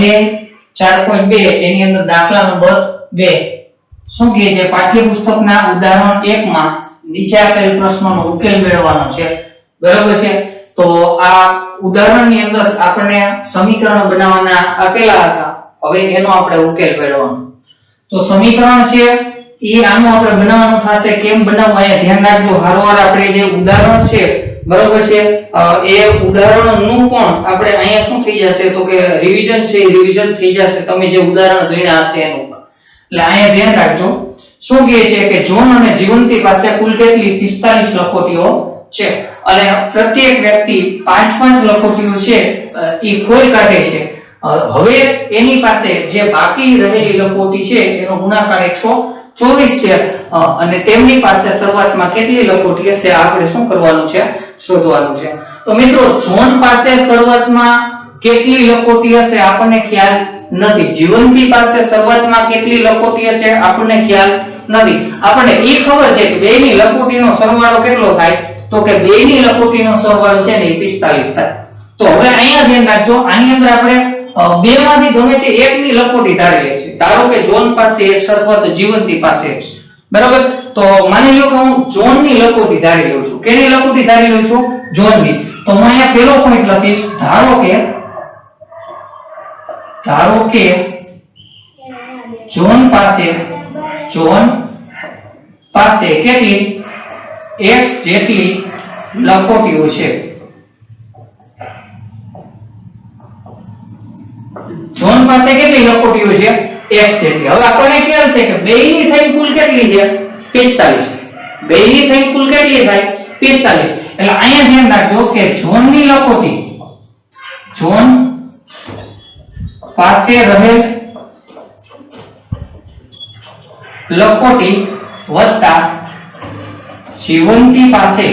સ્વાધ્યાય 4.2 એની અંદર દાખલા નંબર 2 શું કહે છે? પાઠ્યપુસ્તકના ઉદાહરણ 1 માં નીચે આપેલ પ્રશ્નોનો ઉકેલ મેળવવાનો છે, બરાબર છે? તો આ ઉદાહરણની અંદર આપણે સમીકરણ બનાવવાના આપેલા હતા, હવે એનો આપણે ઉકેલ મેળવવાનો. તો સમીકરણ છે એ આનું આપણે બનાવવાનું થશે. કેમ બનાવવું અહીંયા ધ્યાન રાખજો. હારોહાર આપણે જે ઉદાહરણ છે, બરાબર છે, એ ઉદાહરણનું પણ આપણે અહીંયા શું થઈ જશે તો કે રિવિઝન છે, રિવિઝન થઈ જશે તમે જે ઉદાહરણ ગણ્યા હશે એનું. એટલે અહીંયા ધ્યાન રાખજો. શું કહે છે કે જોન અને જીવંતી પાસે કુલ કેટલી 45 લખોટીઓ છે અને પ્રત્યેક વ્યક્તિ 5-5 લખોટીઓ છે એ ખોઈ કાઢે છે. હવે એની પાસે જે બાકી રહેલી લખોટી છે એનો ગુણાકાર 124 છે અને તેમની પાસે શરૂઆતમાં કેટલી લખોટી હશે આપણે શું કરવાનું છે? શોધવાનું છે. તો મિત્રો જોન પાસે શરૂઆતમાં કેટલી લખોટી હશે આપણને ખ્યાલ નથી. જીવંતી પાસે શરૂઆતમાં કેટલી લખોટી હશે આપણને ખ્યાલ નથી. આપણને એ ખબર છે કે બેની લખોટીનો સરવાળો કેટલો થાય તો કે બેની લખોટીનો સરવાળો છે ને 45 થાય. તો હવે અહીંયા ધ્યાન રાખજો, આની અંદર આપણે બે માંથી ગમે તે એકની લખોટી ધારી લેશે. ધારો કે જોન પાસે x અથવા તો જીવંતી પાસે x, બરાબર? તો માની લો કે હું જોનની લખોટી ધારી લઉં છું. કેની લખોટી ધારી લઉં છું? જોનની. તો હું અહીંયા પહેલો પોઈન્ટ લખીશ. ધારો કે જોન પાસે કેટલી x જેટલી લખોટીઓ છે. જોન પાસે કેટલી લખોટીઓ છે? x જેટલી. હવે આપણને ખ્યાલ છે કે બેયની થઈ કુલ કેટલી છે? 45. બેયની થઈ કુલ કેટલી થાય? 45. એટલે અહીંયા ધ્યાન રાખજો કે જોનની લખોટી, જોન પાસે રહેલ લખોટી વત્તા જીવંતી પાસે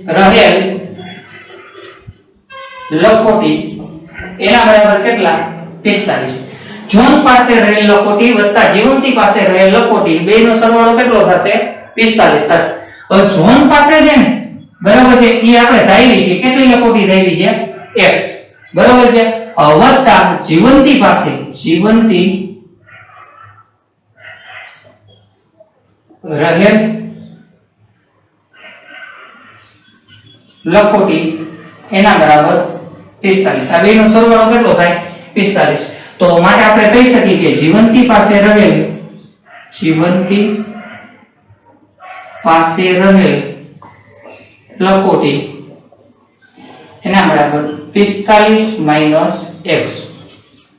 રહેલ લખોટી એના બરાબર કેટલા? 45. જોન પાસે રહેલ લખોટી વત્તા જીવંતી પાસે રહેલ લખોટી બેનો સરવાળો કેટલો થશે? 45 થશે. હવે જોન પાસે છે ને, બરાબર છે, એ આપણે ધારી છે કેટલી લખોટી ધારી છે? x, બરાબર છે, વત્તા જીવંતી પાસે રહેલ લખોટી એના બરાબર 45. આ બેનો સરવાળો કેટલો થાય? 45. તો માટે આપણે કહી શકીએ કે જીવંતી પાસે રહેલ લખોટી એના બરાબર 45 - x,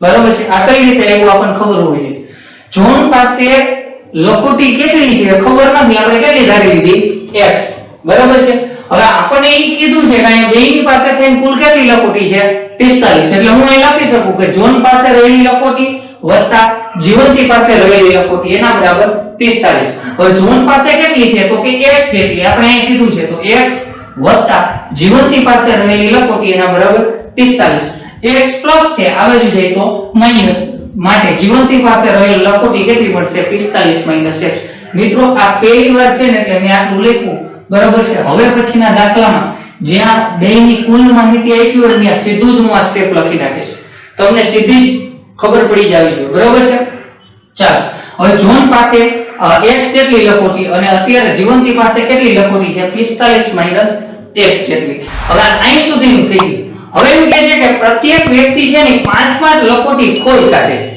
બરાબર છે. આ કઈ રીતે આવ્યું આપણને ખબર હોવી જોઈએ. જોન પાસે લખોટી કેટલી છે ખબર નથી, આપણે કેટલી ધારી લીધી? x, બરાબર છે. હવે આપણે એ કીધું છે કે અહીંયા બેની પાસે થઈને કુલ કેટલી લખોટી છે? 45. એટલે હું અહીં લખી શકું કે જોન પાસે રહેલી લખોટી વત્તા જીવંતી પાસે રહેલી લખોટી એના બરાબર 45. હવે જોન પાસે કેટલી છે તો કે x જેટલી. આપણે અહીં કીધું છે તો x વત્તા જીવંતી પાસે રહેલી લખોટી એના બરાબર 45. x પ્લસ છે આવે જોઈએ તો માઈનસ, માટે જીવંતી પાસે રહેલી લખોટી કેટલી મળશે? 45 - x. મિત્રો આ પહેલી વાર છે ને એટલે મેં આટલું લખ્યું, બરાબર છે. હવે પછીના દાખલામાં જ્યાં બેની કુલ માહિતી આપી હોય ત્યાં સીધું જ હું આ સ્ટેપ લખી નાખીશ, તમને સીધી જ ખબર પડી જાવી જોઈએ, બરાબર છે. ચાલો હવે જોન પાસે x જેટલી લખોટી અને અત્યારે જીવંતી પાસે કેટલી લખોટી છે? 45 - x જેટલી. હવે અહીં સુધીનું થઈ ગયું. હવે એમ કહે છે કે પ્રત્યેક વ્યક્તિ છે ને 5-5 લખોટી ખોઈ કાઢે છે,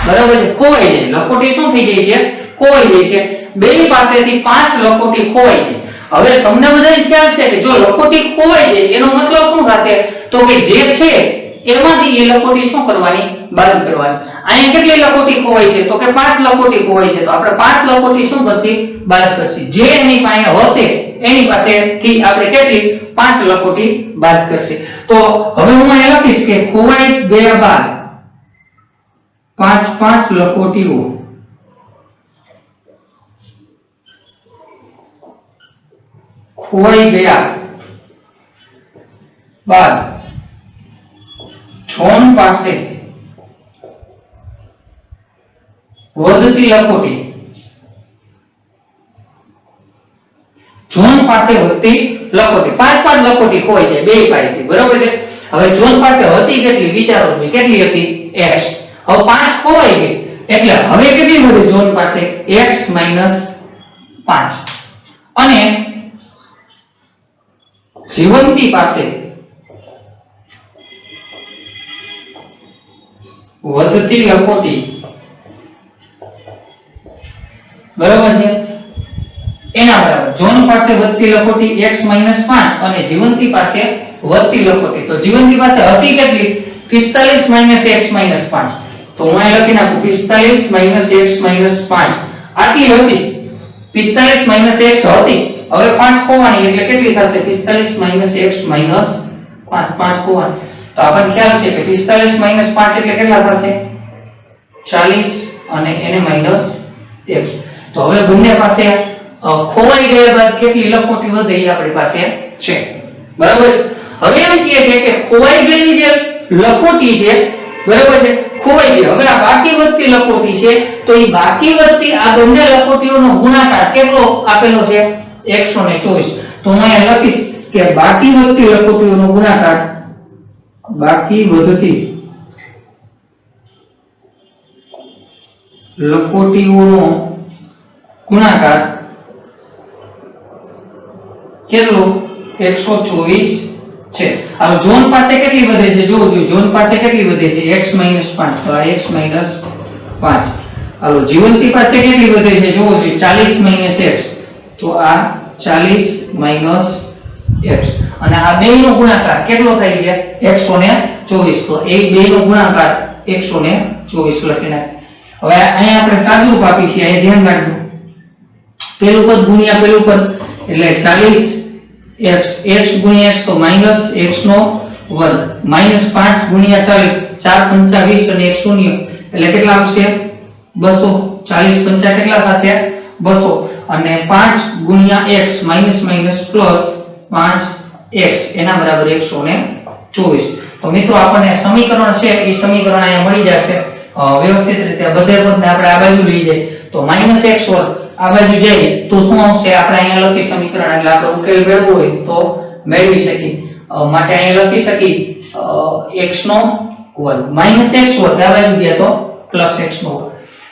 બરાબર છે. ખોવાઈ જાય, લખોટી શું થઈ જાય છે? ખોવાઈ જાય છે. બેની પાસેથી 5 લખોટી ખોવાઈ જાય. હવે તમને બધાને ખ્યાલ છે કે જો લખોટી ખોવાઈ જાય એનો મતલબ શું થશે તો કે જે છે એમાંથી એ લખોટી શું કરવાની? બાદ કરવાની. અહીંયા કેટલી લખોટી ખોવાઈ છે તો કે 5 લખોટી ખોવાઈ છે. તો આપણે 5 લખોટી શું કરશી? બાદ કરશી. જે એની પાસે હશે એની પાસેથી આપણે કેટલી? 5 લખોટી બાદ કરશી. તો હવે હું અહીં લખીશ કે ખોવાઈ ગયા બાદ 5 લખોટીઓ ખોવાઈ ગયા બાદ જોન પાસે વધતી લખોટી, જોન પાસે વધતી લખોટી 5-5 લખોટી ખોવાઈ જાય બે પાસેથી, બરાબર છે. હવે જોન પાસે હતી કેટલી વિચારો, કેટલી હતી x. હવે 5 ખોવાઈ ગઈ એટલે હવે કેટલી વધે જોન પાસે x - 5 અને જીવંતી પાસે વધતી લખોટી, બરાબર છે, એના બરાબર જોન પાસે વધતી લખોટી x - 5 અને જીવંતી પાસે વધતી લખોટી. તો જીવંતી પાસે હતી કેટલી 45 - x - 5. તો હું અહીં લખી નાખું 45 - x - 5 આટલી હતી. 45 - x હતી, હવે 5 ખોવાની એટલે કેટલી થશે 45 - x - 5 5 ખોવાની. તો આપણને ખ્યાલ છે કે 45 - 5 એટલે કેટલા થશે 40 અને એને -x. તો હવે બંને પાસે ખોવાઈ ગયા બાદ કેટલી લખોટી વધે એ આપણી પાસે છે, બરાબર. હવે એમ કહે છે કે ખોવાઈ ગયેલી જે લખોટી છે, બરાબર છે, ખોવાઈ ગઈ. હવે આ બાકી વધતી લખોટી છે, તો એ બાકી વધતી આ બંને લખોટીઓનો ગુણાકાર કેટલો આપેલો છે 124. તો હું અહીંયા લખીશ કે બાકી વધતી લખોટીઓનો ગુણાકાર, બાકી વધતી લખોટીઓનો ગુણાકાર કેટલો 124 છે. હવે જોન પાસે કેટલી વધે છે જોજો, જોન પાસે કેટલી વધે છે x - 5. તો આ x - 5. હાલો જીવંતી પાસે કેટલી વધે છે જોજો 40 - x. તો આ 40 - x અને આ બેયનો ગુણાકાર કેટલો થાય છે 124. તો એ બેયનો ગુણાકાર 124 લખી નાખ. હવે અહીંયા આપણે સાદુરૂપ આપી છે, અહીં ધ્યાન રાખજો, પેલું પદ ગુણ્યા પેલું પદ એટલે 40x, x ગુણ્યા x તો -x નો વર્ગ, -5 ગુણ્યા 40, 4 × 5 = 20 અને 1 શૂન્ય એટલે કેટલા આવશે 200. 40 × 5 કેટલા થશે 200 અને 5 ગુણ્યા x +5x એના બરાબર 124. તો મિત્રો આપણને સમીકરણ છે એ સમીકરણ અહીંયા મળી જશે વ્યવસ્થિત રીતે. બધે પદને આપણે આ બાજુ લઈ જાય તો -x² આ બાજુ જાય તો શું આવશે, આપણે અહીંયા લખી સમીકરણ એટલે આપણે ઉકેલ મેળવવો હોય તો મેળવી શકીએ. માટે અહીંયા લખી શકી x² -x² આ બાજુ ગયા તો +x².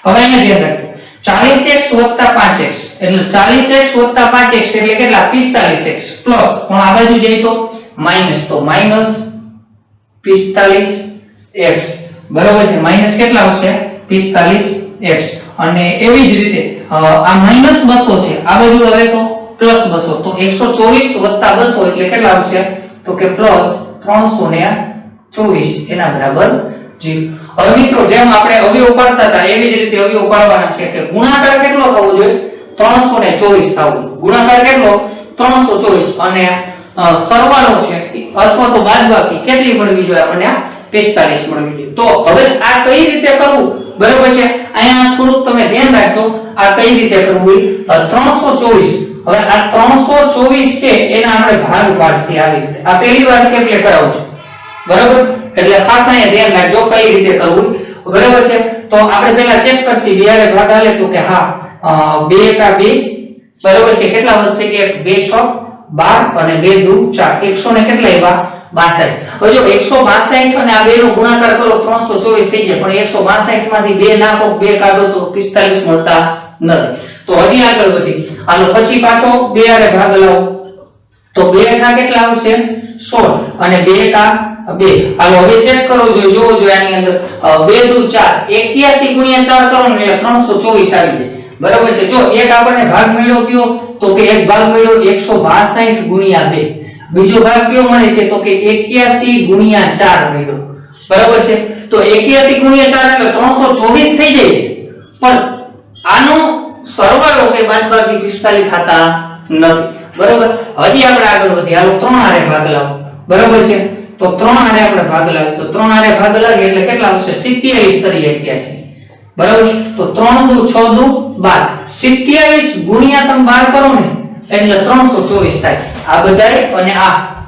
હવે અહીંયા ધ્યાન રાખજો 40x + 5x એટલે 40x + 5x એટલે કેટલા 45x પ્લસ પણ આ બાજુ જાય તો માઈનસ, તો -45x બરાબર છે. માઈનસ કેટલા આવશે 45x અને એવી જ રીતે આ -200 છે, આ બાજુ હવે તો +200. તો 124 + 200 એટલે કેટલા આવશે તો કે +324 એના બરાબર 0. હવે મિત્રો જેમ આપણે અવયવ પાડતા હતા એવી જ રીતે અવયવ પાડવાના છે કે ગુણાકાર કેટલો થવો જોઈએ 324 થવો. ગુણાકાર કેટલો 324 અને સરવાળો છે અથવા તો બાદબાકી કેટલી મળવી જોઈએ આપણને 45 મળવી જોઈએ. તો હવે આ કઈ રીતે કરવું બરાબર છે, અહીંયા થોડુંક તમે ધ્યાન રાખજો આ કઈ રીતે કરવું 324. હવે આ 324 છે એના આપણે ભાગ પાડશે આવી રીતે. આ પહેલી વાર છે એટલે કરાવું છું બરાબર, એટલે ખાસ અહીંયા ધ્યાન રાખજો કઈ રીતે કરવું બરાબર છે. તો આપણે પહેલા ચેક કરશી બે ભાગ આલે તો કે હા 2 કા 2 બરાબર છે. કેટલા વધશે કે 2 6 12 અને 2 2 4 100 ને કેટલા આવ્યા 62. હવે જો 162 અને આ બે નો ગુણાકાર કરો 324 થઈ જાય, પણ 162 માંથી 2 નાખો 2 કાઢો તો 45 મળતા નથી. તો હજી આગળ વધી હાલો પછી પાછો 2 આરે ભાગ લાવો તો 2 કા કેટલા આવશે 16 અને 2 કા 2. હાલો હવે ચેક કરો જોવો જોઈએ આની અંદર 2 2 4 81 ગુણ્યા 4 કરો ને એટલે 324 આવી જાય બરાબર છે. જો એક આપણને ભાગ મળ્યો કયો તો કે એક ભાગ મળ્યો 162 ગુણ્યા 2. બીજો ભાગ કયો મળે છે તો કે 81 ગુણ્યા 4 મળ્યો બરાબર છે. તો 81 ગુણ્યા 4 એટલે 324 થઈ જાય, પણ આનો સરવાળો કે બાદબાકી 45 થતા નથી બરાબર. હજી આપણે આગળ વધીએ હાલો 3 આરે ભાગ લાવો બરાબર છે. તો 3 આરે આપણે ભાગ લાવીએ તો 3 આરે ભાગ લાવીએ એટલે કેટલા આવશે 27 તરી 81 બરાબર. તો 3 દુ 6 દુ 12 27 ગુણ્યા તમે 12 કરો ને એટલે 324 થાય આ બધાય અને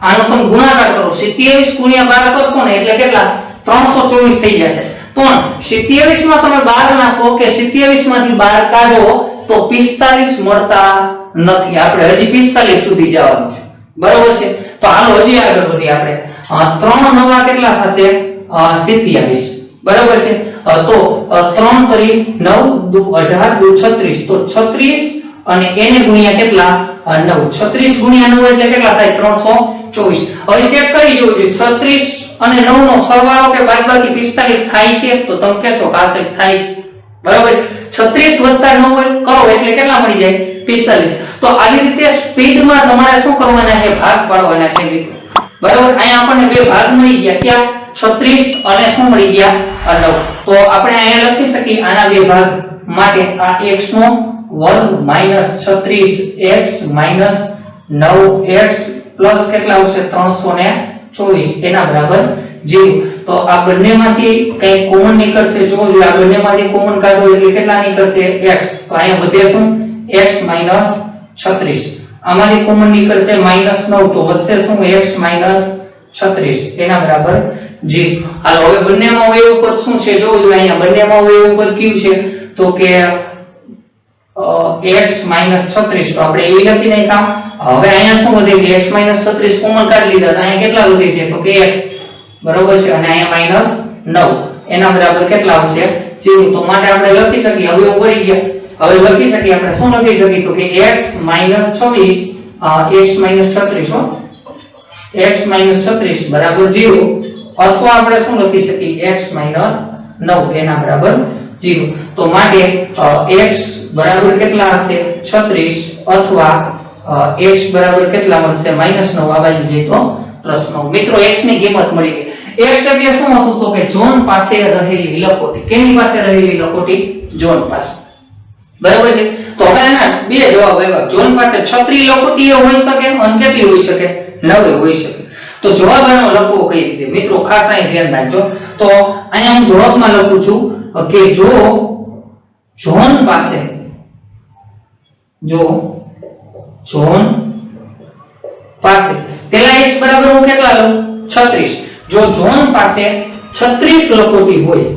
આનો તમે ગુણાકાર કરો 27 ગુણ્યા 12 કરશો ને એટલે કેટલા 324 થઈ જશે. પણ 27 માં તમે 12 નાખો કે 27 માંથી 12 કાઢો તો 45 મળતા નથી. આપણે હજી 45 સુધી જવાનું છે બરાબર છે. તો હાલો હજી આગળ વધીએ આપણે 3 નવા કેટલા થશે 27 બરાબર છે તો 3 કરી 9 2 18 2 36 તો 36 અને એને ગુણ્યા કેટલા 9 36 ગુણ્યા 9 એટલે કેટલા થાય 324 હવે ચેક કરી જોજો 36 અને 9 નો સરવાળો કે બાદબાકી 45 થાય છે તો તમે કહેશો કે આ સાઈડ થાય છે બરાબર 36 + 9 કરો એટલે કેટલા મળી જાય 45 તો આવી રીતે સ્પીડમાં તમારે શું કરવાના છે ભાગ પાડવાના છે મિત્રો બરાબર અહીંયા આપણને બે ભાગ મળી ગયા ક્યાં 36 અને શું મળી ગયા 9 તો આપણે અહીંયા લખી શકીએ આના બે ભાગ માટે આ x નો વર્ગ -36x - 9x પ્લસ કેટલા આવશે 324 એના બરાબર 0 તો આ બંનેમાંથી કઈ કોમન નીકળશે જોજો આ બંનેમાંથી કોમન કાઢો એટલે કેટલા નીકળશે x તો અહીંયા બધે શું x - 36 આમાંથી કોમન નીકળશે -9 તો વધશે શું x - 36 એના બરાબર 0 હાલો હવે બંનેમાં અવયવ પદ શું છે જોજો અહીંયા બંનેમાં અવયવ પદ કયું છે તો કે x - 36 તો આપણે એ લખી નાખ્યા હવે અહીંયા શું વધે છે x - 36 કોમન કાઢી લીધા તો અહીંયા કેટલા વધે છે તો કે x બરોબર છે અને અહીંયા -9 એના બરાબર કેટલા આવશે 0 તો માટે આપણે લખી શકીએ હવે ભરી ગયા હવે લખી શકીએ આપણે શું લખી શકીએ તો કે x - 26 x - 36 x - 36 બરાબર 0 અથવા આપણે શું લખી શકીએ x - 9 એના બરાબર 0 તો માટે x બરાબર કેટલા હશે 36 અથવા x બરાબર કેટલા મળશે -9 આ બાજુ જઈએ તો +9 મિત્રો x ની કિંમત મળી ગઈ x એટલે શું હતું તો કે ઝોન પાસે રહેલી લખોટી કેની પાસે રહેલી લખોટી ઝોન પાસે બરાબર છે તો હવે આના બે જવાબ આવ્યા ઝોન પાસે 36 લખોટી હોઈ શકે અને કેટલી હોઈ શકે 9 હોઈ શકે તો જવાબ આનો લખવો કઈ રીતે મિત્રો ખાસ અહીં ધ્યાન રાખજો તો અહીંયા હું જવાબમાં લખું છું કે જો ઝોન પાસે પેલા x બરાબર હું કેટલા લઉં 36 જો ઝોન પાસે 36 લખોટી હોય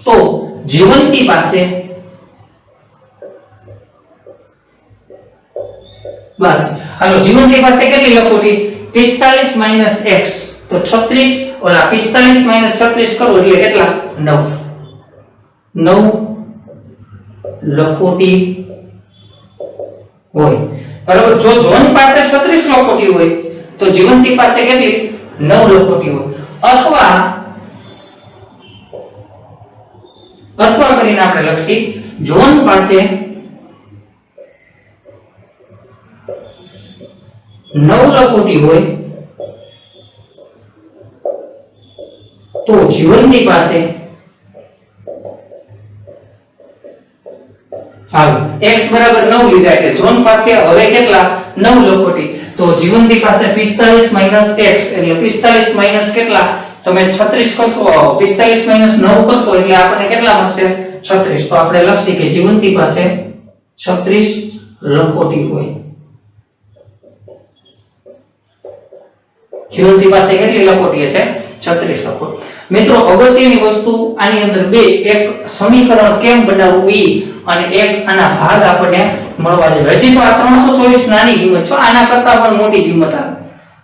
તો જીવંતી પાસે બસ હાલો જીવંતી પાસે કેટલી લખોટી 45 - x તો 36 ઓલા 45 - 36 કરો એટલે કેટલા 9 લખોટી હોય બરાબર જો ઝોન પાસે 36 લખોટી હોય તો જીવંતી પાસે કેટલી 9 લખોટી હોય અથવા કરીને આપણે લખી ઝોન પાસે 9 લખોટી હોય તો જીવનની પાસે x બરાબર 9 લીધા એટલે ઝોન પાસે હવે કેટલા 9 લખોટી તો જીવનની પાસે 45 - x એટલે 45 - કેટલા તમે 36 કરશો 45 - 9 કરશો એટલે આપણને કેટલા મળશે 36 તો આપણે લખીએ કે જીવનની પાસે 36 લખોટી હોય જીવનની પાસે કેટલી લખોટી હશે 36 લખોટી મિત્રો અગત્યની વસ્તુ આની અંદર બે એક સમીકરણ કેમ બનાવવું ઈ અને એક આના ભાગ આપણને મળવા જોઈએ હજી તો આ 324 નાની કિંમત છે આના કરતા પણ મોટી કિંમત આવે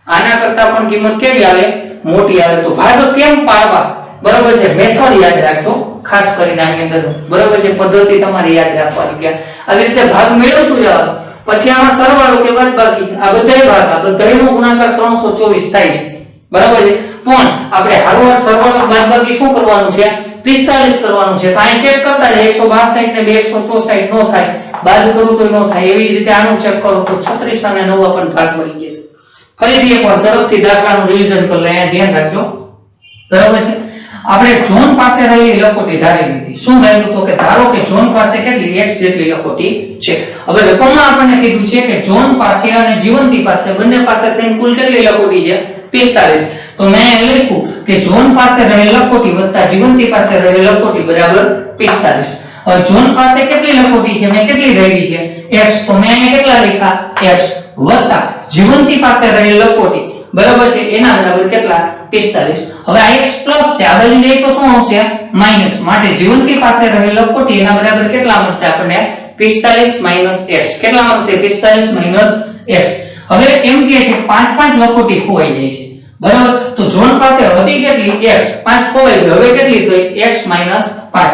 આના કરતા પણ કિંમત કેવી આવે મોટી આવે તો ભાગ કેમ પાડવા બરાબર છે મેથડ યાદ રાખજો ખાસ કરીને આની અંદર બરાબર છે પદ્ધતિ તમારે યાદ રાખવાની કે આવી રીતે ભાગ મેળવતું જવાનું પછી આમાં સરવાળો કે બાદબાકી આ બધાય ભાગ આ બધાયનો ગુણાકાર 324 થાય છે બરાબર છે પણ આપણે હરવાર સરવાળો બાદબાકી શું કરવાનું છે 45 કરવાનું છે તો અહીં ચેક કરતા જાય 162 ને 164 નો થાય બાદ કરું તો નો થાય એવી રીતે આનું ચેક કરો તો 36 અને 9 આપણને ભાગ મળી જાય ફરીથી એકવાર ઝડપથી દાખલાનું રિવિઝન કરી લે ધ્યાન રાખજો બરાબર છે આપણે ઝોન પાસે રહેલી લખોટી ધારી લીધી શું ધાર્યું તો કે ધારો કે ઝોન પાસે કેટલી x જેટલી લખોટી છે હવે રકમમાં આપણને કીધું છે કે ઝોન પાસે અને જીવંતી પાસે બંને પાસે થઈને કુલ કેટલી લખોટી છે 45 તો મેં લખ્યું કે ઝોન પાસે રહેલી લખોટી વત્તા જીવંતી પાસે રહેલી લખોટી બરાબર 45 હવે ઝોન પાસે કેટલી લખોટી છે મેં કેટલી રહેલી છે x તો મેં કેટલા લખ્યા x વત્તા જીવંતી પાસે રહેલી લખોટી બરાબર છે, એના બરાબર કેટલા 45. હવે આ x પ્લસ છે, આ બાજુ જઈએ તો શું આવશે માઈનસ, માટે જીવંતી પાસે રહેલ લખોટી એના બરાબર કેટલા મળશે આપણને 45 - x. કેટલા મળશે 45 - x. હવે એમ કહે છે 5 લખોટી ખોવાઈ જાય છે, બરાબર, તો ઝોન પાસે હતી કેટલી x, 5 ખોવાઈ ગઈ, હવે કેટલી થઈ x - 5.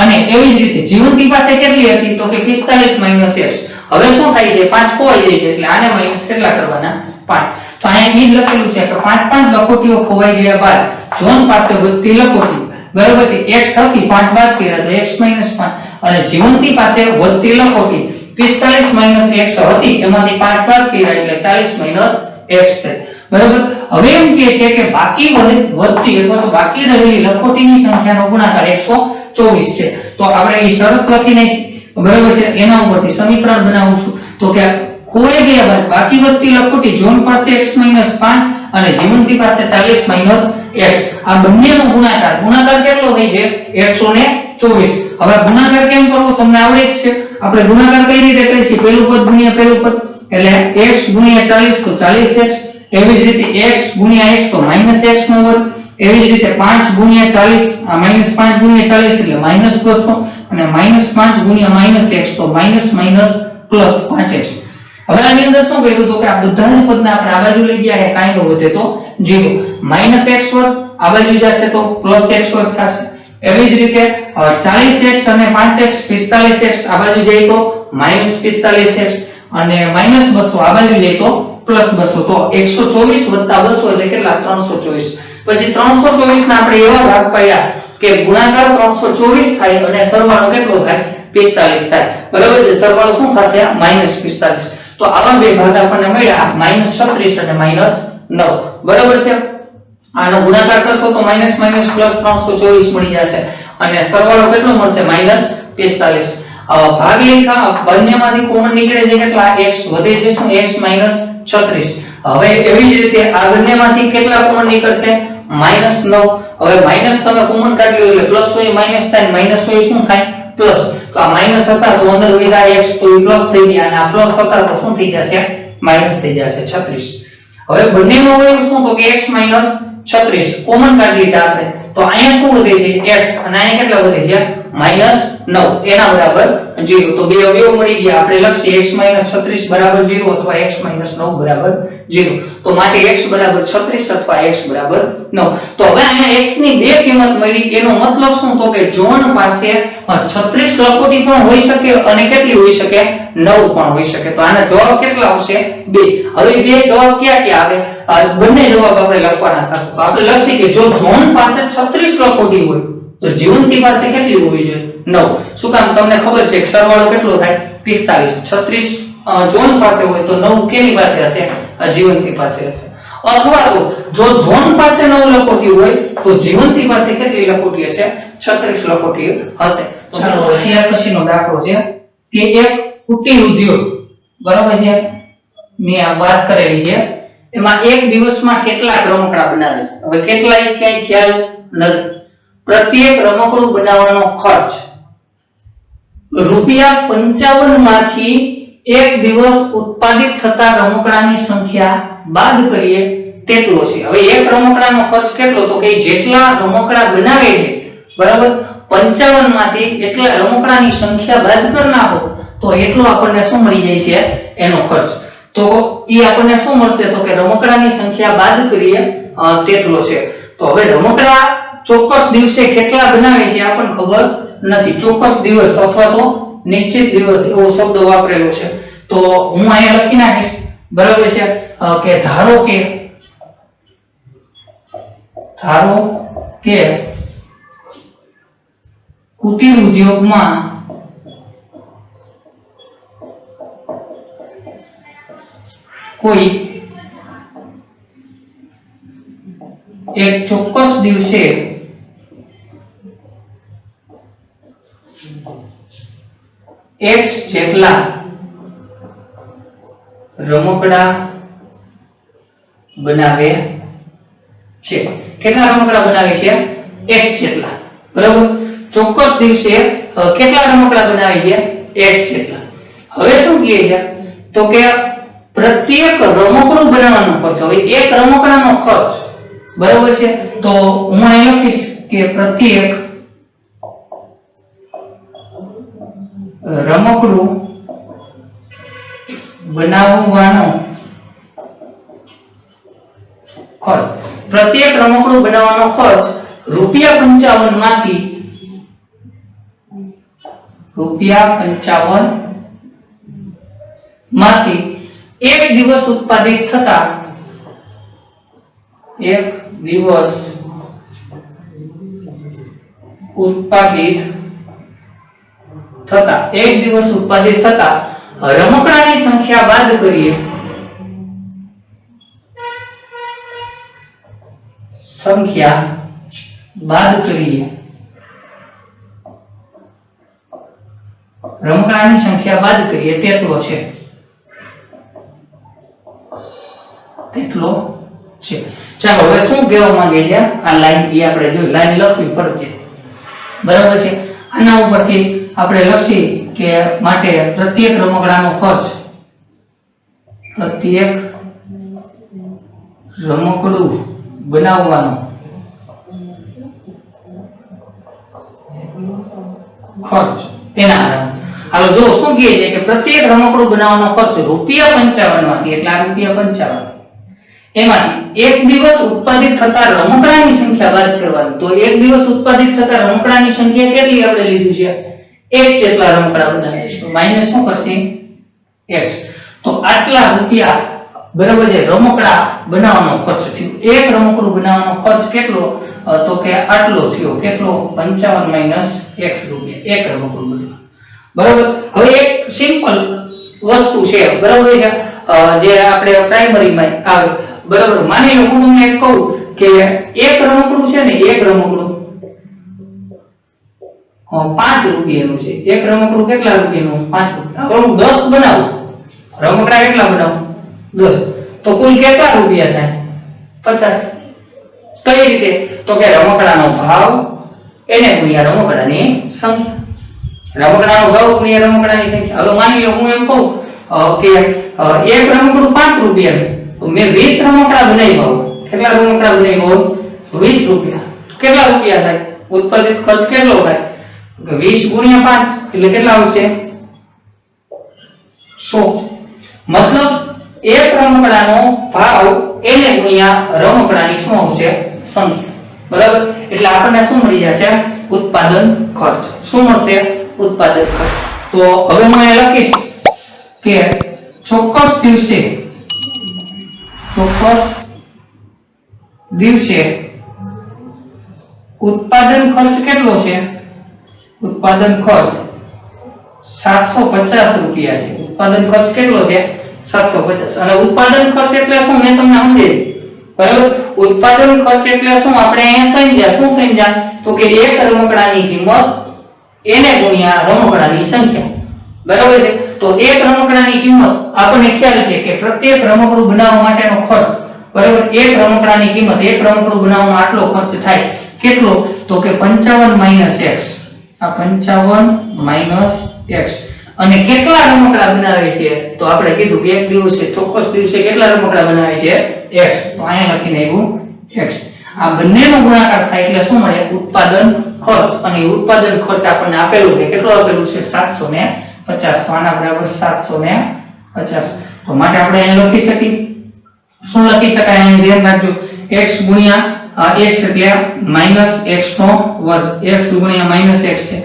અને એવી જ રીતે જીવંતી પાસે કેટલી હતી તો કે 45 - x. હવે શું થાય છે 5 ખોવાઈ જાય છે એટલે આને માઈનસ કેટલા કરવાના 5. તો અહીંયા ઈ લખેલું છે કે 5 લખોટીઓ ખોવાઈ ગયા બાદ ઝોન પાસે વધતી લખોટી, બરાબર છે, x હતી 5 બાદ કર્યા તો x - 5, અને જીવંતી પાસે વધતી લખોટી 45 - x હતી, એમાંથી 5 બાદ કર્યા એટલે 40 - x થાય, બરાબર. હવે એમ કહે છે કે બાકી વધતી અથવા તો બાકી રહેલી લખોટીની સંખ્યાનો ગુણાકાર 124 છે. તો આપણે એ શરત લખીને, બરાબર છે, એના ઉપરથી સમીકરણ બનાવું છું. તો કે ખોવાઈ ગયા બાદ બાકી વધતી લખોટી ઝોન પાસે x - 5 અને જીવંતી પાસે 40 - x, આ બંનેનો ગુણાકાર કેટલો થઈ છે 124. હવે ગુણાકાર કેમ કરવો તમને આવડે જ છે, આપણે ગુણાકાર કઈ રીતે કરીએ છીએ, પહેલું પદ ગુણ્યા પહેલું પદ, એટલે x ગુણ્યા 40 તો 40x, એવી જ રીતે x ગુણ્યા x તો -x નો વર્ગ, એવી જ રીતે 5 ગુણ્યા 40 આ -5 ગુણ્યા 40 એટલે -200, અને -5 ગુણ્યા -x તો +5x. હવે આની અંદર શું કર્યું તો કે આ બધા જ પદને આપણે આ બાજુ લઈ ગયા, કાઈ ન વધે તો 0, -x વર્ગ આ બાજુ જશે તો +x વર્ગ થશે. એવી જ રીતે 40x અને 5x 45x આ બાજુ જાય તો -45x, અને -200 આ બાજુ જાય તો +200, તો 124 + 200 એટલે કેટલા 324. પછી 324 ના આપણે એવા ભાગ પાડ્યા કે ગુણાકાર 324 થાય અને સરવાળો કેટલો થાય 45 થાય, બરાબર છે, સરવાળો શું થશે -45. તો આવા બે ભાગ આપણને મળ્યા -36 અને -9, બરાબર છે. આનો ગુણાકાર કરશો તો માઈનસ પ્લસ 324 મળી જશે, અને સરવાળો કેટલો મળશે -45. ભાગ લેખા બંનેમાંથી કોમન નીકળે છે કેટલા x વધે છે શું x - 36. હવે એવી જ રીતે આ બંનેમાંથી કેટલા કોમન નીકળશે -9. હવે માઈનસ તમે કોમન કાઢ્યો એટલે પ્લસ હોય માઈનસ થાય, માઈનસ હોય શું થાય પ્લસ. તો આ માઈનસ હતા તો અંદર વધ્યા x તો એ પ્લસ થઈ ગયા, અને આ પ્લસ હતા તો શું થઈ જશે માઈનસ થઈ જશે 36. હવે બંનેનો હોય શું તો કે x - 36 કોમન કાઢી લીધા આપણે, તો અહીંયા શું વધે છે x, અને અહીંયા કેટલા વધે છે -9, એના બરાબર 0. તો બે અવયવ મળી ગયા, આપણે લખીએ x - 36 બરાબર 0 અથવા x - 9 બરાબર 0. તો માટે x બરાબર 36 અથવા x બરાબર 9. તો હવે અહીંયા x ની બે કિંમત મળી, એનો મતલબ શું તો કે ઝોન પાસે 36 લખોટી પણ હોઈ શકે અને કેટલી હોઈ શકે 9 પણ હોઈ શકે. તો આના જવાબ કેટલા આવશે 2. હવે બે જવાબ ક્યાં આવે, બંને જવાબ આપણે લખવાના થશે. તો આપણે લખીએ કે જો ઝોન પાસે 36 લખોટી હોય તો જીવંતી પાસે કેટલી હોવી જોઈએ 9. શું કામ તમને ખબર છે કે સરવાળો કેટલો થાય 45. 36 ઝોન પાસે હોય તો 9 કેની પાસે હશે જીવંતી પાસે હશે. અથવા તો જો ઝોન પાસે 9 લખોટી હોય તો જીવંતી પાસે કેટલી લખોટી હશે 36 લખોટી હશે. તો ચાલો અત્યાર પછીનો દાખલો છે કે એક કુટીર ઉદ્યોગ, બરાબર છે, મેં આ વાત કરેલી છે, એમાં એક દિવસમાં કેટલા રમકડા બનાવે છે. હવે કેટલા એ ક્યાંય ખ્યાલ નથી. પ્રત્યેક રમકડું બનાવવાનો ખર્ચ ₹55 માંથી એક દિવસ ઉત્પાદિત થતા રમકડાની સંખ્યા બાદ કરીએ તેટલો છે. હવે એક રમકડાનો ખર્ચ કેટલો તો કે જેટલા રમકડા બનાવે છે, બરાબર, 55 માંથી એટલા રમકડાની સંખ્યા બાદ કરી નાખો તો એટલો આપણને શું મળી જાય છે એનો ખર્ચ. તો એ આપણને શું મળશે તો કે રમકડાની સંખ્યા બાદ કરીએ તેટલો છે. તો હવે રમકડા ચોક્કસ દિવસે કેટલા બનાવે છે આપણને ખબર નથી. ચોક્કસ દિવસ અથવા તો નિશ્ચિત દિવસ એવો શબ્દ વાપરેલો છે. તો હું અહીંયા લખી નાખીશ, બરાબર છે, કે ધારો કે કુટીર ઉદ્યોગમાં કોઈ એક ચોક્કસ દિવસે x જેટલા રમકડા બનાવે છે. કેટલા રમકડા બનાવે છે x જેટલા, બરાબર. ચોક્કસ દિવસે કેટલા રમકડા બનાવે છે x જેટલા. હવે શું કહે છે તો કે પ્રત્યેક રમકડું બનાવવાનો ખર્ચ. હવે એક રમકડાનો ખર્ચ, બરોબર છે, તો હું અહીં લખીશ કે પ્રત્યેક રમકડું બનાવવાનો ખર્ચ. પ્રત્યેક રમકડું બનાવવાનો ખર્ચ ₹55 માંથી ₹55 માંથી એક દિવસ ઉત્પાદિત થતા રમકડાની સંખ્યા બાદ કરીએ. રમકડાની સંખ્યા બાદ કરીએ તેટલો છે. ચાલો હવે શું કહેવા માંગે છે આ લાઈન, એ આપણે જો લાઈન લખવી પડશે, બરાબર છે. આના ઉપરથી આપણે લખી કે માટે પ્રત્યેક રમકડાનો ખર્ચ, પ્રત્યેક રમકડું બનાવવાનો ખર્ચ તેના આધારે. હાલો જો શું કહે છે કે પ્રત્યેક રમકડું બનાવવાનો ખર્ચ ₹55 માંથી, એટલે આ ₹55 એમાંથી એક દિવસ ઉત્પાદિત થતા રમકડાની સંખ્યા બાદ કરવાની. તો એક દિવસ ઉત્પાદિત થતા રમકડાની સંખ્યા કેટલી આપણે લીધું છે? x જેટલા રમકડા બનાવ્યા છે, તો માઈનસ શું કરશે? x. તો આટલા રૂપિયા, બરાબર છે, રમકડા બનાવવાનો ખર્ચ થયો. એક રમકડું બનાવવાનો ખર્ચ કેટલો? તો કે આટલો થયો. કેટલો? 55 - x રૂપિયા એક રમકડું બનાવવાનું, બરાબર. હવે એક સિમ્પલ વસ્તુ છે, બરાબર છે, જે આપણે પ્રાઇમરીમાં આવે, બરાબર. માની લો હું તમને કહું કે એક રમકડું છે ને, એક રમકડું 5 રૂપિયાનું છે. એક રમકડું કેટલા રૂપિયાનું? 5 રૂપિયા. હવે હું 10 બનાવું, રમકડા કેટલા બનાવું? 10. તો કુલ કેટલા રૂપિયા થાય? 50. કઈ રીતે? તો કે રમકડાનો ભાવ એને ગુણ્યા રમકડાની સંખ્યા. રમકડાનો ભાવ ગુણ્યા રમકડાની સંખ્યા. હવે માની લો હું એમ કહું કે એક રમકડું 5 રૂપિયાનું, તો મેં 20 રમકડા બનાવ્યા. કેટલા રમકડા બનાવ્યા? 20 રૂપિયા. કેટલા રૂપિયા થાય? ઉત્પાદિત ખર્ચ કેટલો થાય? 20 ગુણ્યા 5 એટલે કેટલા આવશે? 100. મતલબ એક રમકડાનો ભાવ એને ગુણ્યા રમકડાની શું આવશે? સંખ્યા, બરાબર. એટલે આપણને શું મળી જશે? ઉત્પાદન ખર્ચ. શું મળશે? ઉત્પાદન ખર્ચ. તો હવે હું એ લખીશ કે ચોક્કસ દિવસે ઉત્પાદન ખર્ચ કેટલો છે? ઉત્પાદન ખર્ચ 750 રૂપિયા છે. ઉત્પાદન ખર્ચ કેટલો છે? 750. અને ઉત્પાદન ખર્ચ એટલે શું? મેં તમને સમજાવ્યું, બરાબર. ઉત્પાદન ખર્ચ એટલે શું? આપણે અહીંયા શું સમજ્યા? તો કે એક રમકડાની કિંમત એને ગુણ્યા રમકડાની સંખ્યા, બરાબર છે. તો એક રમકડાની કિંમત આપણને ખ્યાલ છે કે પ્રત્યેક રમકડું બનાવવા માટેનો ખર્ચ, બરાબર, એક રમકડાની કિંમત, એક રમકડું બનાવવાનો આટલો ખર્ચ થાય. કેટલો? તો કે 55 - x. આ 55 - x. અને કેટલા રમકડા બનાવે છે? તો આપણે કીધું કે એક દિવસે, ચોક્કસ દિવસે કેટલા રમકડા બનાવે છે? x. તો અહીંયા લખીને આવ્યું x. આ બંનેનો ગુણાકાર થાય એટલે શું મળે? ઉત્પાદન ખર્ચ. અને ઉત્પાદન ખર્ચ આપણને આપેલું છે, કેટલું આપેલું છે? 750. તો આના બરાબર 750. તો માટે આપણે અહીંયા લખી શકીએ, શું લખી શકાય? અહીં ધ્યાન રાખજો, x ગુણ્યા x એટલે -x નો વર્ગ. x ગુણ્યા -x છે.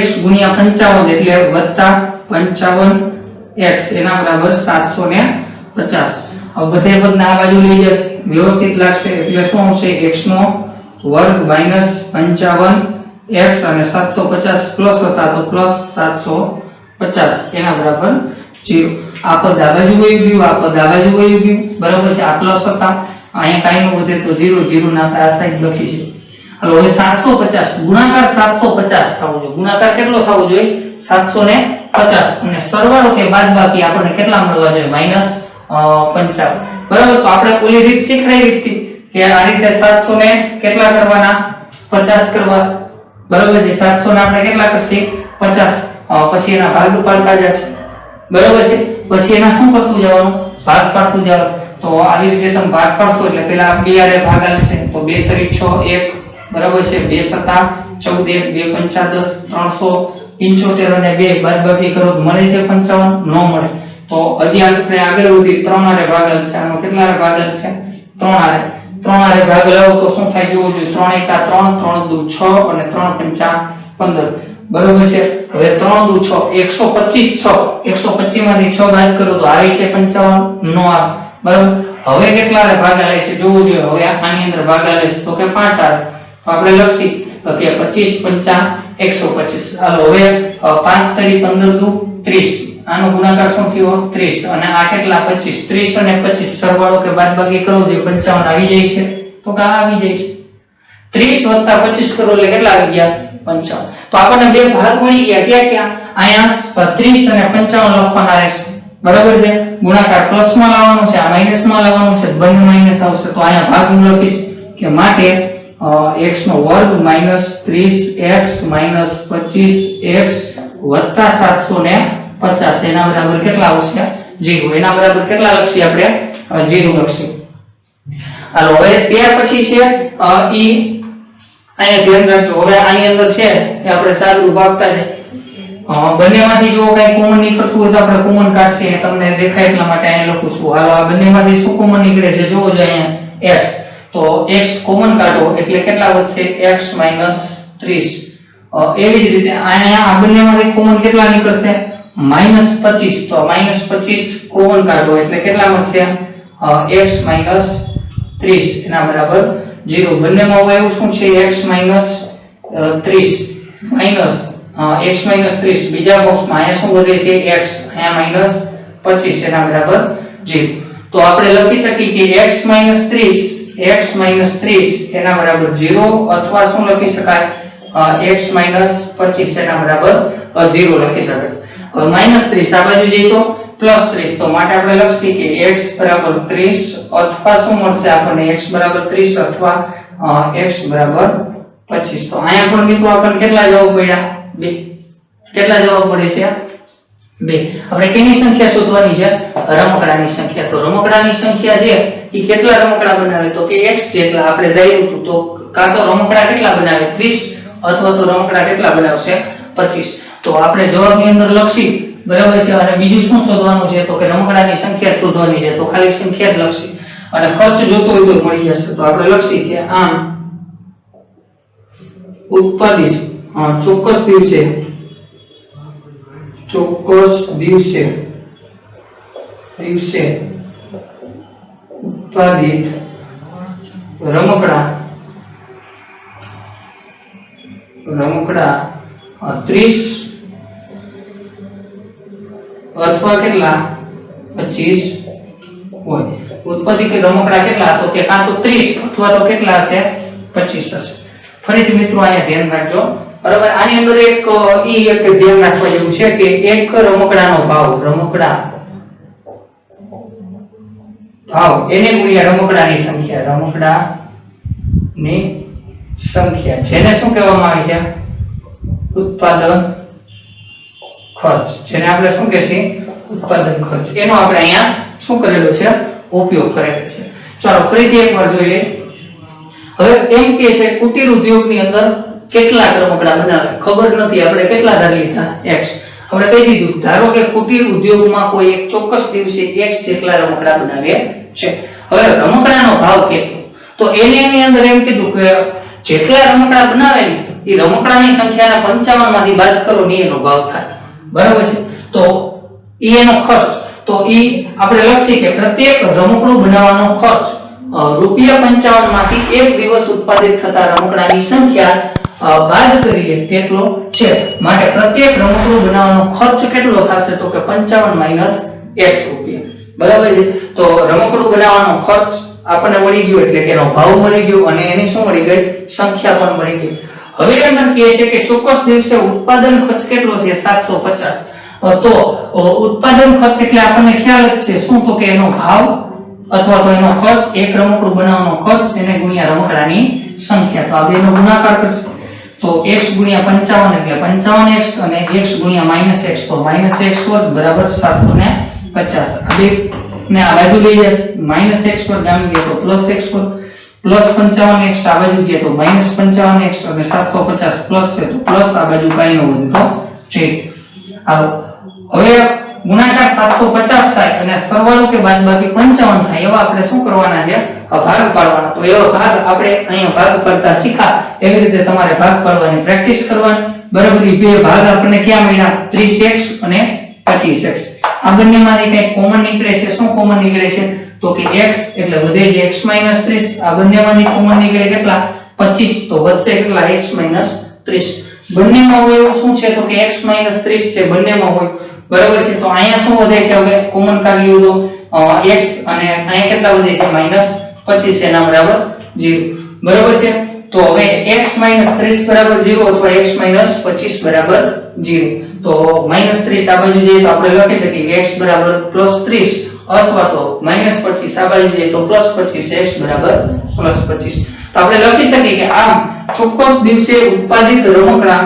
x ગુણ્યા 55 એટલે વત્તા 55x એના બરાબર 750. હવે બધે બધને આ બાજુ લઈ જશે, વ્યવસ્થિત લાગશે. એટલે શું આવશે? x નો વર્ગ -55x અને 750 પ્લસ હતા તો પ્લસ 750 એના બરાબર 0. આ પદ આ બાજુ વહી ગયું, આ પદ આ બાજુ વહી ગયું, બરાબર છે. આ પ્લસ હતા, અહીંયા કાઈ ન વધે તો 0. 0 ના આપણે આ સાઈડ લખીશું. હાલો હવે 750 ગુણાકાર 750 થવો જોઈએ. ગુણાકાર કેટલો થવો જોઈએ? 750. અને સરવાળો કે બાદબાકી આપણને કેટલા મળવા જોઈએ? -55. બરાબર. તો આપણે ઓલી રીત શીખવાડી હતી કે આ રીતે 700 ને કેટલા કરવાના? 50 કરવા, બરાબર છે. 700 ને આપણે કેટલા કરશે? 50. પછી એના ભાગ પાડતા જશે, બરાબર છે. પછી એના શું કરતું જવાનું? ભાગ પાડતું જાવ તો આવી રીતે તમે ભાગ પાડશો એટલે પેલા 2 આરે ભાગાલ છે તો 2 તરી 6 1 બરાબર છે 2 સતા 14 1 2 5 10 375 અને 2 બાદબાકી કરો તો મળે છે 55 નો મળે તો હજી આપણે આગળ વધી 3 આરે ભાગાલ છે આનો કેટલા આરે ભાગાલ છે 3 આરે ભાગ લાવો તો શું થાય જોવું જોઈએ 3 1 3 3 2 6 અને 3 5 15 બરાબર છે હવે 3 2 6 125 125 માંથી 6 બાદ કરો તો આવે છે 55 નો આવે બરાબર હવે કેટલા આરે ભાગ આવે છે જોવું જોઈએ હવે આની અંદર ભાગ આવે છે તો કે 5 આરે તો આપણે લખી તો કે 25 50 125 હાલો હવે 5 તરી 15 દુ 30 આનો ગુણાકાર શું થયો 30 અને આ કેટલા 25 30 અને 25 સરવાળો કે બાદબાકી કરો તો 55 આવી જાય છે તો કા આવી જાય છે 30 + 25 કરો એટલે કેટલા આવી ગયા 55 તો આપણને બે ભાગ મળી ગયા ક્યાં અહીંયા 30 અને 55 લખવાના રહેશે બરાબર છે ગુણાકાર પ્લસમાં લાવવાનો છે આ માઈનસમાં લાવવાનું છે બંને માઈનસ આવશે તો અહીંયા ભાગ હું લખીશ કે માટે x નો વર્ગ - 30x - 25x + 750 એના બરાબર કેટલા આવશે 0 એના બરાબર કેટલા લખીએ આપણે 0 લખીએ હાલો હવે ત્યાર પછી છે ઈ અહીંયા ધ્યાન રાખજો હવે આની અંદર છે કે આપણે સાદું ભાગતા છે બંનેમાંથી જો કઈ કોમન નીકળતું હોય તો આપણે કોમન કાઢીએ તમને દેખાય એટલા માટે અહીંયા લખું છું હાલો આ બંનેમાંથી શું કોમન નીકળે છે જોવો જો અહીંયા x તો x કોમન કાઢો એટલે કેટલા વધશે x - 30 એવી જ રીતે અહીંયા આ બંનેમાંથી કોમન કેટલા નીકળશે -25 તો -25 કોમન કાઢો એટલે કેટલા મળશે x - 30 એના બરાબર 0 બંનેમાં હવે એવું શું છે x - 30 માઈનસ x - 30 બીજા બોક્સમાં અહીંયા શું વધે છે x અહીંયા -25 એના બરાબર 0 તો આપણે લખી શકીએ કે x - 30 એના બરાબર 0 અથવા શું લખી શકાય x - 25 એના બરાબર 0 લખી શકાય હવે -30 આ બાજુ જઈએ તો +30 તો માટે આપણે લખીએ કે x બરાબર 30 અથવા શું મળશે આપણને x બરાબર 30 અથવા x બરાબર 25 તો અહીંયા પણ મિત્રો આપણને કેટલા જવાબ પડ્યા 2 કેટલા જવાબ પડે છે 2 આપણે કેની સંખ્યા શોધવાની છે રમકડાની સંખ્યા તો રમકડાની સંખ્યા છે એ કેટલા રમકડા બનાવે તો કે x જેટલા આપણે ધાર્યું હતું તો કાં તો રમકડા કેટલા બનાવે 30 અથવા તો રમકડા કેટલા બનાવશે 25 તો આપણે જવાબની અંદર લખી બરાબર છે અને બીજું શું શોધવાનું છે તો કે રમકડાની સંખ્યા શોધવાની છે તો ખાલી સંખ્યા જ લખી અને ખર્ચ જોતો હોય તો મળી જશે તો આપણે લખી કે આમ ઉત્પાદિત ચોક્કસ દિવસે ઉત્પાદિત રમકડા 30 અથવા કેટલા 25 હોય ઉત્પાદિત રમકડા કેટલા તો કે કાં તો 30 અથવા તો કેટલા હશે 25 હશે ફરીથી મિત્રો અહીંયા ધ્યાન રાખજો બરાબર આની અંદર એક ધ્યાન રાખવા જેવું છે કે એક રમકડાનો ભાવ એને ગુણ્યા રમકડાની સંખ્યા જેને શું કહેવામાં આવે છે ઉત્પાદન ખર્ચ જેને આપણે શું કહીએ ઉત્પાદન ખર્ચ એનો આપણે અહીંયા શું કરેલો છે ઉપયોગ કરેલો છે ચાલો ફરીથી એકવાર જોઈએ હવે એમ કે છે કુટીર ઉદ્યોગની અંદર કેટલા રમકડા બનાવે ખબર નથી આપણે કેટલા ધારી લીધા x આપણે કહી દીધું ધારો કે કુટીર ઉદ્યોગમાં કોઈ એક ચોક્કસ દિવસે x જેટલા રમકડા બનાવે છે હવે રમકડાનો ભાવ કેટલો તો એની અંદર એમ કીધું કે જેટલા રમકડા બનાવે એ રમકડાની સંખ્યાના 55 માંથી બાદ કરો ને એનો ભાવ થાય બરાબર છે તો એનો ખર્ચ તો આપણે લખીએ કે પ્રત્યેક રમકડું બનાવવાનો ખર્ચ ₹55 માંથી એક દિવસ ઉત્પાદિત થતા રમકડાની સંખ્યા બાદ કરીએ તેટલો છે માટે પ્રત્યેક રમકડું બનાવવાનો ખર્ચ કેટલો થશે તો કે 55 - x રૂપિયા બરાબર છે તો રમકડું બનાવવાનો ખર્ચ આપણને મળી ગયો એટલે કે એનો ભાવ મળી ગયો અને એની શું મળી ગઈ સંખ્યા પણ મળી ગઈ હવે એમ કહે છે કે ચોક્કસ દિવસે ઉત્પાદન ખર્ચ કેટલો છે 750 તો ઉત્પાદન ખર્ચ એટલે આપણને ખ્યાલ જ છે શું તો કે એનો ભાવ અથવા તો એનો ખર્ચ એક રમકડું બનાવવાનો ખર્ચ એને ગુણ્યા રમકડાની સંખ્યા તો આ બેનો ગુણાકાર કરશે તો x ગુણ્યા 55 એટલે 55x અને x ગુણ્યા -x તો -x વર્ગ બરાબર 750 આ બે ને આ બાજુ લઈ જશે -x પર ગામ ગયા તો +x પર પ્લસ 55x આ બાજુ ગયા તો -55x અને 750 પ્લસ છે તો પ્લસ આ બાજુ કાઈ ન વધે તો છે. હાલો હવે ગુણાકાર 750 થાય અને સરવાળો કે બાદબાકી 55 થાય એવા આપણે શું કરવાના છે ભાગ પાડવાના. તો એવો ભાગ આપણે અહીંયા ભાગ પાડતા શીખા એવી રીતે તમારે ભાગ પાડવાની પ્રેક્ટિસ કરવાની. બરાબર બે ભાગ આપણને ક્યાં મળ્યા 30x અને 25x. આ બંનેમાંથી કંઈ કોમન નીકળે છે. શું કોમન નીકળે છે તો કે x એટલે વધે છે x - 30. આ બંનેમાંથી કોમન નીકળે કેટલા 25 તો વધશે કેટલા x - 30. બંનેમાં હોય એવું શું છે તો કે x - 30 છે બંનેમાં હોય. બરાબર છે તો અહીંયા શું વધે છે હવે કોમન કાઢી લો તો x અને અહીંયા કેટલા વધે છે -25 એના બરાબર 0. બરાબર છે તો હવે x - 30 બરાબર 0 અથવા x - 25 બરાબર 0. તો -30 આ બાજુ જઈએ તો આપણે લખી શકીએ x બરાબર +30 અથવા તો -25 આ બાજુ જઈએ તો +25 x બરાબર +25. તો આપણે લખી શકીએ કે આમ ચોક્કસ દિવસે ઉત્પાદિત રમકડા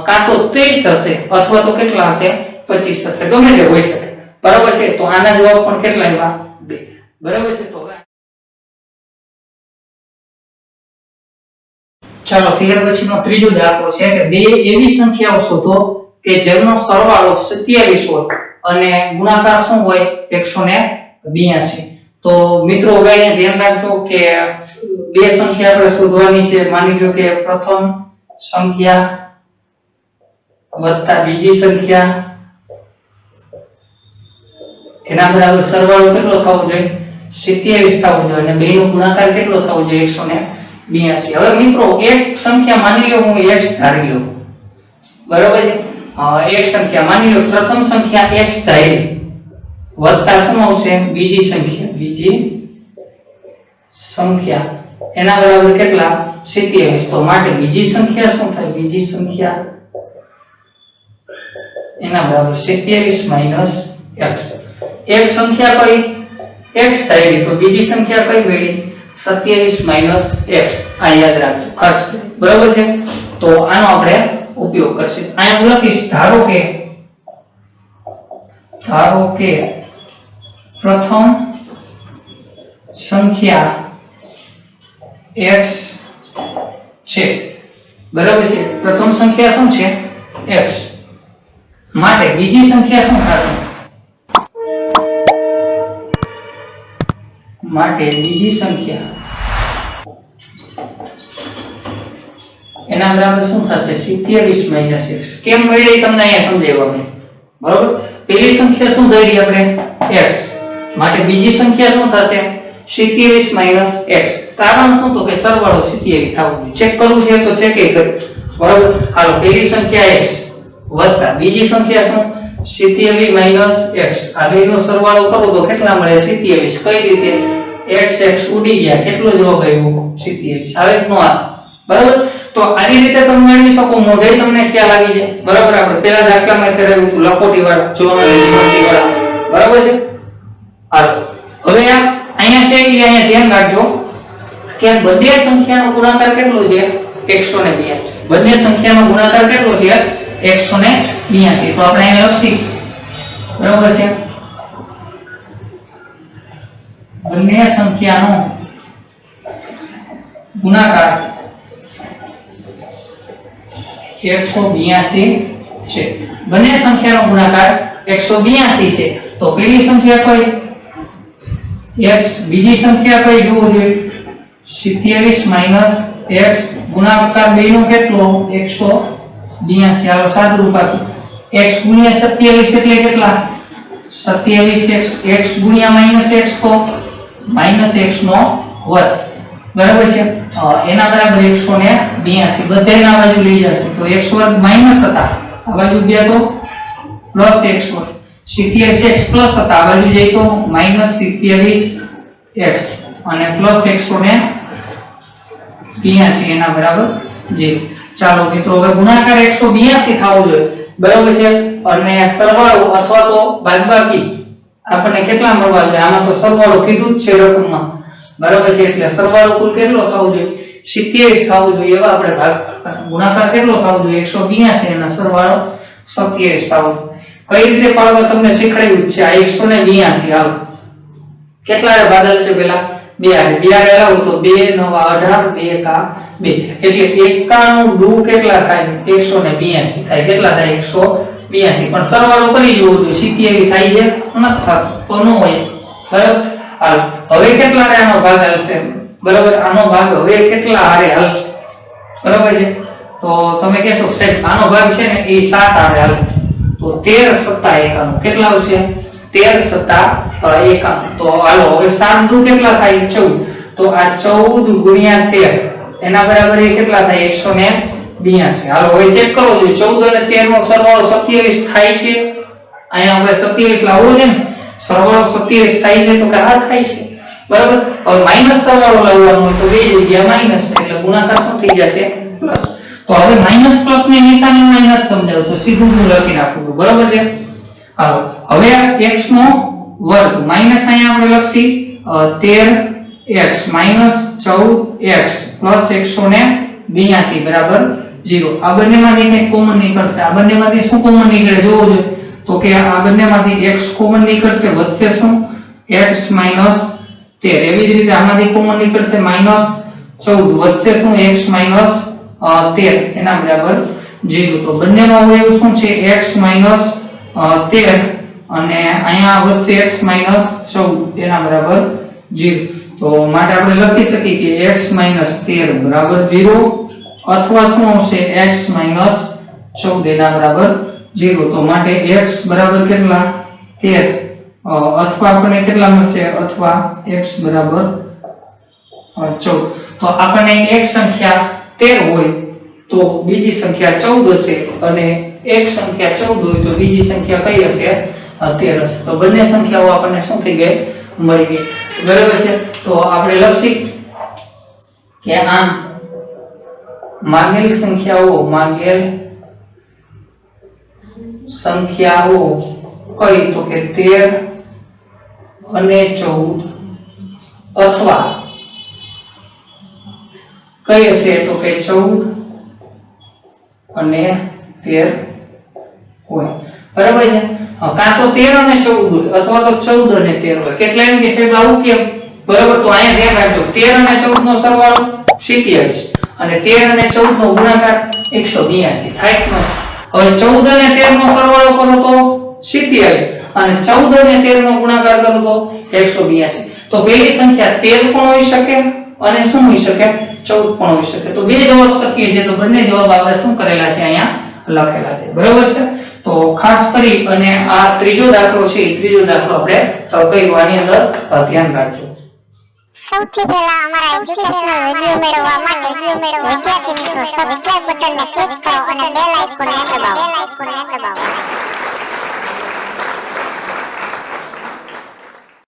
કાં તો 30 હશે અથવા તો કેટલા હશે 25 હશે, ગમે તે હોઈ શકે. બરાબર છે તો આના જવાબ પણ કેટલા આવ્યા 2. બરાબર છે તો ચાલો ત્યાર પછીનો ત્રીજો દાખલો છે કે બે એવી સંખ્યાઓ શોધો કે જેનો સરવાળો 27 હોય અને ગુણાકાર શું હોય 182. તો મિત્રો હવે અહીંયા ધ્યાન રાખજો કે બે સંખ્યા આપણે શોધવાની છે. માની લો કે પ્રથમ સંખ્યા વત્તા બીજી સંખ્યા એના બરાબર સરવાળો કેટલો થવો જોઈએ 27 થવો જોઈએ અને બેનો ગુણાકાર કેટલો થવો જોઈએ 182. હવે મિત્રો એક સંખ્યા માની લો હું x ધારી લઉં. બરાબર છે એક સંખ્યા માની લો પ્રથમ સંખ્યા x ધારી વત્તા શું આવશે બીજી સંખ્યા એના બરાબર કેટલા 27. તો માટે બીજી સંખ્યા શું થાય બીજી સંખ્યા એના બરાબર 27 - x. એક સંખ્યા કઈ x ધારી તો બીજી સંખ્યા કઈ મળી 27 - x. આ યાદ રાખજો ખાસ. બરાબર છે તો આનો આપણે ઉપયોગ કરશે. અહીંયા લખીશ ધારો કે પ્રથમ સંખ્યા x છે. બરાબર છે પ્રથમ સંખ્યા શું છે x માટે બીજી સંખ્યા શું થશે માટે બીજી સંખ્યા એના બરાબર શું થશે 27 - x. કેમ મળી તમને અહીંયા સમજાવવાનું. બરોબર પહેલી સંખ્યા શું ધરી આપણે x માટે બીજી સંખ્યા શું થશે 27 - x. કારણ શું તો કે સરવાળો 27 થવો જોઈએ. ચેક કરવું છે તો ચેક કરી. બરોબર હાલો પહેલી સંખ્યા x વત્તા બીજી સંખ્યા શું 27 - x. આ બેનો સરવાળો કરો તો કેટલા મળે 27. કઈ રીતે x ઉડી ગયા કેટલો જવાબ આવ્યો 27. આવે નો આ. બરાબર તો આની રીતે તમે મેળવી શકો. મોઢે તમને ખ્યાલ આવી જાય. બરાબર આપણે પહેલા દાખલામાં કરેલું લખોટી વાળા જોવાની વાળા. બરાબર છે હાલો હવે અહીંયા છે કે અહીંયા ધ્યાન રાખજો કે બંને સંખ્યાનો ગુણાકાર કેટલો છે 182. બંને સંખ્યાનો ગુણાકાર કેટલો છે 182. તો આપણે અહીંયા લખી બરાબર છે બંને સંખ્યાનો ગુણાકાર 182 છે. બંને સંખ્યાનો ગુણાકાર 182 છે. તો પહેલી સંખ્યા કઈ x બીજી સંખ્યા કઈ જોવો જોઈએ 27 - x ગુણાકાર બેનો કેટલો 182. હાલો સાદુરૂપ આપો x * 27 એટલે કેટલા 27x. x * -x તો -x નો વર્ગ. બરાબર છે એના બરાબર 182. બધાયના બાજુ લઈ જશે તો x વર્ગ માઈનસ હતા આ બાજુ ગયા તો પ્લસ x વર્ગ. 27x પ્લસ હતા આ બાજુ જાય તો -27x અને પ્લસ 182 એના બરાબર 0. ચાલો મિત્રો હવે ગુણાકાર 182 થવો જોઈએ. બરાબર છે અને સરવાળો અથવા તો બાદબાકી આપણને કેટલા મળવા જોઈએ. આમાં તો સરવાળો કીધું જ છે રકમમાં. બરાબર છે એટલે સરવાળો કુલ કેટલો થવો જોઈએ 27 થવો જોઈએ. એવા આપણે ભાગ ગુણાકાર કેટલો થવો જોઈએ 182 એના સરવાળો 27 થવો જોઈએ. કઈ રીતે પાડવા તમને શીખવાડ્યું છે આ 182. હાલો કેટલા રે ભાગલ છે પેલા 2 આવે 2 આવે લાવો તો 2 9 18 2 કા 2 એટલે 91 2 કેટલા થાય 182 થાય કેટલા થાય 182 પણ સરવાળો કરી જોવો તો 70 થાય છે નથી થતું તો નો હોય બરાબર હાલ હવે કેટલા રે આનો ભાગ આવશે બરાબર આનો ભાગ હવે કેટલા હારે હાલશે બરાબર છે તો તમે કહેશો સાહેબ આનો ભાગ છે ને એ 7 આવે હાલ તો 13 7 51 કેટલા આવશે 13 7 51 તો હાલો હવે 7 દુ કેટલા થાય 14 તો આ 14 ગુણ્યા 13 એના બરાબર એ કેટલા થાય 182 હાલો હવે ચેક કરો જો 14 અને 13 નો સરવાળો 27 થાય છે અહીંયા આપણે 27 લાવવો છે ને સરવાળો 27 થાય છે તો કે આ થાય છે બરાબર હવે માઈનસ સરવાળો લાવવાનો હોય તો બે જગ્યા માઈનસ એટલે ગુણાકાર શું થઈ જશે પ્લસ તો હવે માઈનસ પ્લસ ની નિશાનીમાં નથી સમજાવ તો સીધું હું લખી નાખું બરાબર છે હાલો હવે x નો વર્ગ માઈનસ અહીંયા આપણે લખી 13x માઈનસ 14x પ્લસ 182 બરાબર 0 આ બંનેમાંથી કંઈ કોમન નીકળશે આ બંનેમાંથી શું કોમન નીકળે જોવો જોઈએ તો કે આ બંનેમાંથી x કોમન નીકળશે વધશે શું x માઈનસ 13 એવી જ રીતે આમાંથી કોમન નીકળશે માઈનસ 14 વધશે શું x માઈનસ 13 એના બરાબર 0 તો બંનેમાં હોય એવું શું છે x માઈનસ 13 અને અહીંયા વધશે x માઈનસ 14 એના બરાબર 0 તો માટે આપણે લખી શકીએ કે x માઈનસ 13 બરાબર 0 અથવા શું આવશે x માઈનસ 14 એના બરાબર 0 તો માટે x બરાબર કેટલા 13 અથવા આપણને કેટલા મળશે અથવા x બરાબર 14 તો આપણને એક સંખ્યા 13 હોય તો બીજી સંખ્યા 14 હશે અને એક સંખ્યા 14 હોય તો બીજી સંખ્યા કઈ હશે 13 હશે તો બંને સંખ્યાઓ આપણને શું થઈ ગઈ મળી ગઈ બરાબર છે તો આપણે લખી કે આમ માંગેલ સંખ્યાઓ કઈ તો કે 13 અને 14 અથવા કઈ હશે તો કે 14 અને 13 હોય બરાબર છે કાં તો 13 અને 14 હોય અથવા તો 14 અને 13 હોય કેટલા એમ કે સાહેબ આવું કેમ બરાબર તો અહીંયા ધ્યાન રાખજો 13 અને 14 નો સરવાળો 27 અને 13 અને 14 નો ગુણાકાર 182 થાય કે નહીં હવે 14 અને 13 નો સરવાળો કરો તો 27 અને 14 અને 13 નો ગુણાકાર કરો તો 182 તો પેલી સંખ્યા 13 પણ હોઈ શકે અને શું હોઈ શકે 14 પણ હોઈ શકે તો બે જવાબ શક્ય છે તો બંને જવાબ આપણે શું કરેલા છે અહીંયા લખેલા છે બરાબર છે તો ખાસ કરી અને આ ત્રીજો દાખલો છે ત્રીજો દાખલો આપણે કર્યો આની અંદર ધ્યાન રાખજો સૌથી પહેલા અમારા એજ્યુકેશનલ વિડિયો મેળવવા માટે વિદ્યાર્થી મિત્રો સબસ્ક્રાઇબ બટનને ક્લિક કરો અને બેલ આઇકોનને દબાવો